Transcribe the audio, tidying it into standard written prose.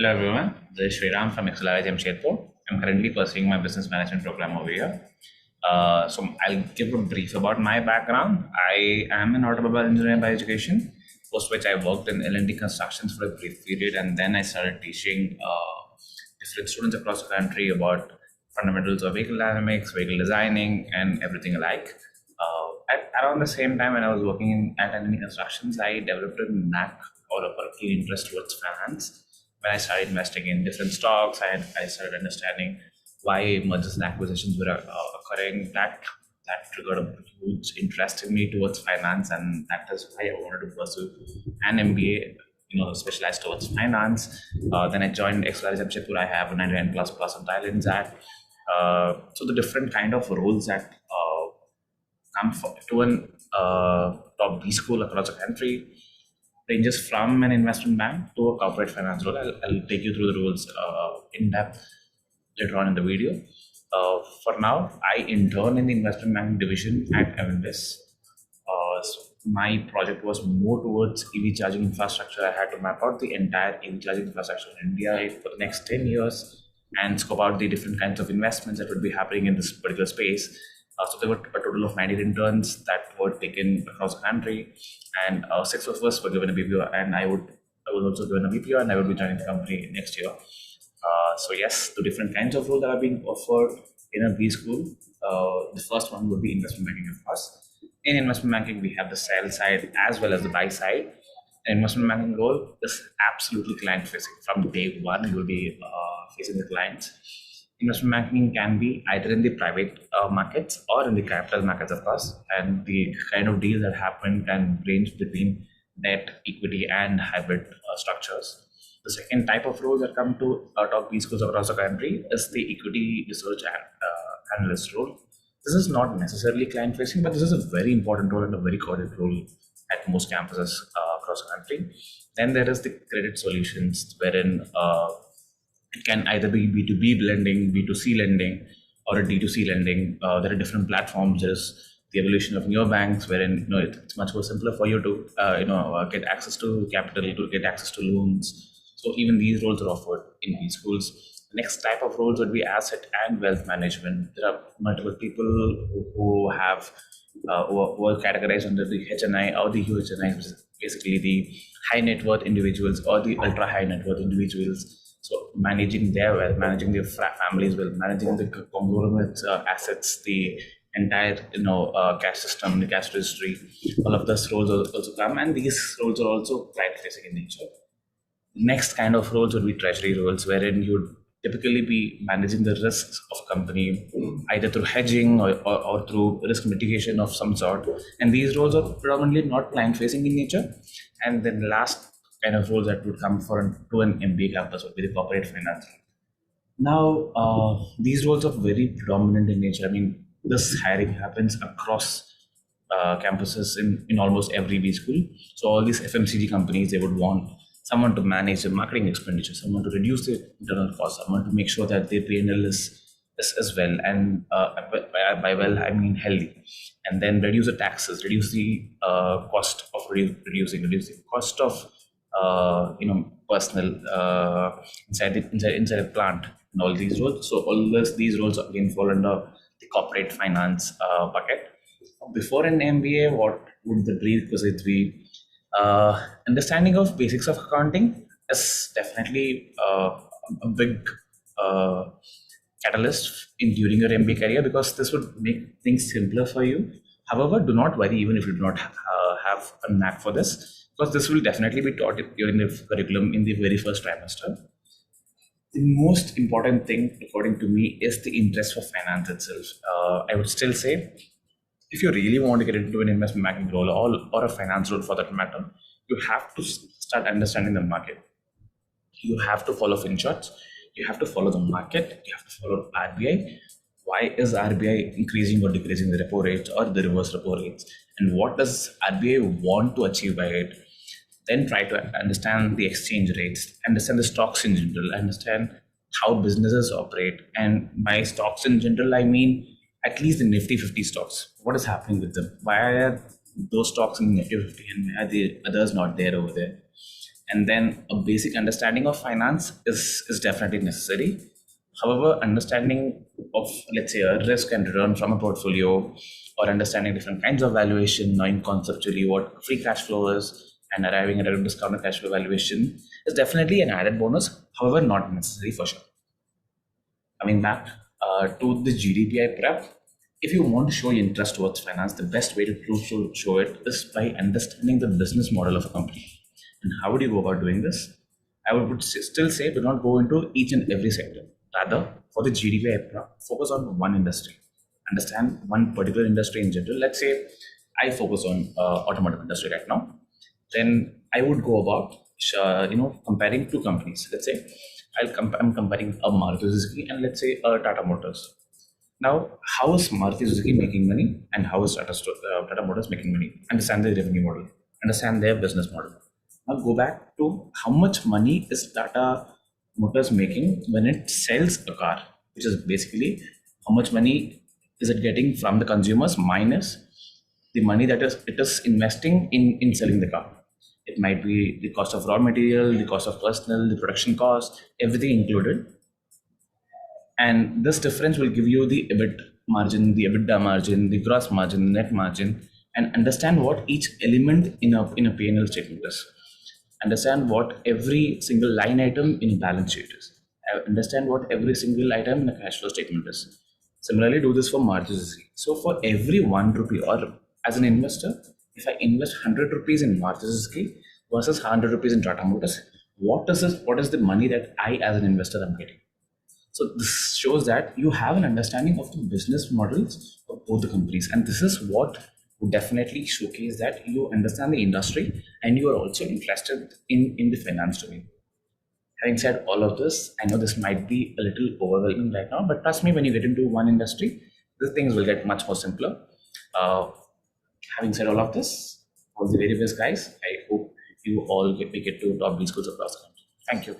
Hello everyone, this is Sriram from XLRI Jamshedpur. I'm currently pursuing my business management program over here. So I'll give a brief about my background. I am an automobile engineer by education, post which I worked in L&D constructions for a brief period, and then I started teaching different students across the country about fundamentals of vehicle dynamics, vehicle designing, and everything alike. Around the same time when I was working at L&D constructions, I developed a knack or a keen interest towards finance. When I started investing in different stocks, I started understanding why mergers and acquisitions were occurring. That triggered a huge interest in me towards finance, and that is why I wanted to pursue an MBA, specialized towards finance. Then I joined XLRI Jamshedpur. I have a 99 plus percentile in that. So the different kind of roles that come to an top B school across the country ranges from an investment bank to a corporate finance role. I'll take you through the roles in depth later on in the video. For now, I intern in the investment banking division at Avendus. My project was more towards EV charging infrastructure. I had to map out the entire EV charging infrastructure in India for the next 10 years and scope out the different kinds of investments that would be happening in this particular space. So there were a total of 90 interns that were taken across the country, and 6 of us were given a BPO, and I was also given a BPO, and I will be joining the company next year. So yes, the different kinds of roles that are being offered in a B school. The first one would be investment banking, of course. In investment banking, we have the sell side as well as the buy side. An investment banking role is absolutely client facing. From day one, you will be facing the clients. Investment banking can be either in the private markets or in the capital markets, of course, and the kind of deals that happen can range between debt, equity, and hybrid structures. The second type of role that come to top B schools across the country is the equity research and analyst role. This is not necessarily client facing, but this is a very important role and a very crowded role at most campuses across the country. Then there is the credit solutions, wherein it can either be B2B lending, B2C lending, or a D2C lending. There are different platforms. There's the evolution of neobanks, wherein it's much more simpler for you to get access to capital, to get access to loans. So even these roles are offered in these schools. The next type of roles would be asset and wealth management. There are multiple people who are categorized under the HNI or the UHNI, which is basically the high net worth individuals or the ultra high net worth individuals. So managing their wealth, managing their families' wealth, managing the conglomerate assets, the entire cash system, the cash registry, all of those roles also come, and these roles are also client-facing in nature. Next kind of roles would be treasury roles, wherein you would typically be managing the risks of a company, either through hedging or through risk mitigation of some sort. And these roles are predominantly not client-facing in nature. And then the last kind of roles that would come to an MBA campus would be the corporate finance. Now, these roles are very predominant in nature. I mean, this hiring happens across campuses in almost every B school. So all these FMCG companies, they would want someone to manage the marketing expenditure, someone to reduce the internal cost, someone to make sure that their P&L is well, and by well I mean healthy, and then reduce the taxes, reduce the cost of reducing the cost of personnel inside a plant, and all these roles. So all these roles again fall under the corporate finance bucket. Before an MBA, what would the prerequisites be? Understanding of basics of accounting is definitely a big catalyst during your MBA career, because this would make things simpler for you. However, do not worry even if you do not have a knack for this, because this will definitely be taught during the curriculum in the very first trimester. The most important thing, according to me, is the interest for finance itself. I would still say, if you really want to get into an investment banking role or a finance role for that matter, you have to start understanding the market. You have to follow FinCharts. You have to follow the market. You have to follow RBI. Why is RBI increasing or decreasing the repo rates or the reverse repo rates? And what does RBI want to achieve by it? Then try to understand the exchange rates, understand the stocks in general, understand how businesses operate. And by stocks in general, I mean at least the Nifty 50 stocks. What is happening with them? Why are those stocks in Nifty 50 and why are the others not there over there? and then a basic understanding of finance is definitely necessary. However, understanding of, let's say, a risk and return from a portfolio, or understanding different kinds of valuation, knowing conceptually what free cash flow is, and arriving at a discounted cash flow valuation is definitely an added bonus. However, not necessary for sure. Coming back to the GDPI prep, if you want to show interest towards finance, the best way to show it is by understanding the business model of a company. And how would you go about doing this? I would still say do not go into each and every sector. Rather, for the GDPI prep, focus on one industry. Understand one particular industry in general. Let's say I focus on automotive industry right now. Then I would go about comparing two companies. Let's say I'm comparing a Maruti Suzuki and let's say a Tata Motors. Now, how is Maruti Suzuki making money and how is Tata Motors making money? Understand their revenue model, understand their business model. Now go back to how much money is Tata Motors making when it sells a car, which is basically how much money is it getting from the consumers minus the money that it is investing in selling the car. It might be the cost of raw material, the cost of personnel, the production cost, everything included. And this difference will give you the EBIT margin, the EBITDA margin, the gross margin, the net margin, and understand what each element in a P&L statement is. Understand what every single line item in a balance sheet is. Understand what every single item in a cash flow statement is. Similarly, do this for Maruti Suzuki. So for every 1 rupee, or as an investor, if I invest 100 rupees in Maruti Suzuki versus 100 rupees in Tata Motors, what is the money that I as an investor am getting? So this shows that you have an understanding of the business models of both the companies, and this is what would definitely showcase that you understand the industry and you are also interested in the finance domain. Having said all of this, I know this might be a little overwhelming right now, but trust me, when you get into one industry, the things will get much more simpler. Having said all of this, all the very best, guys. I hope you all get to top B schools across the country. Thank you.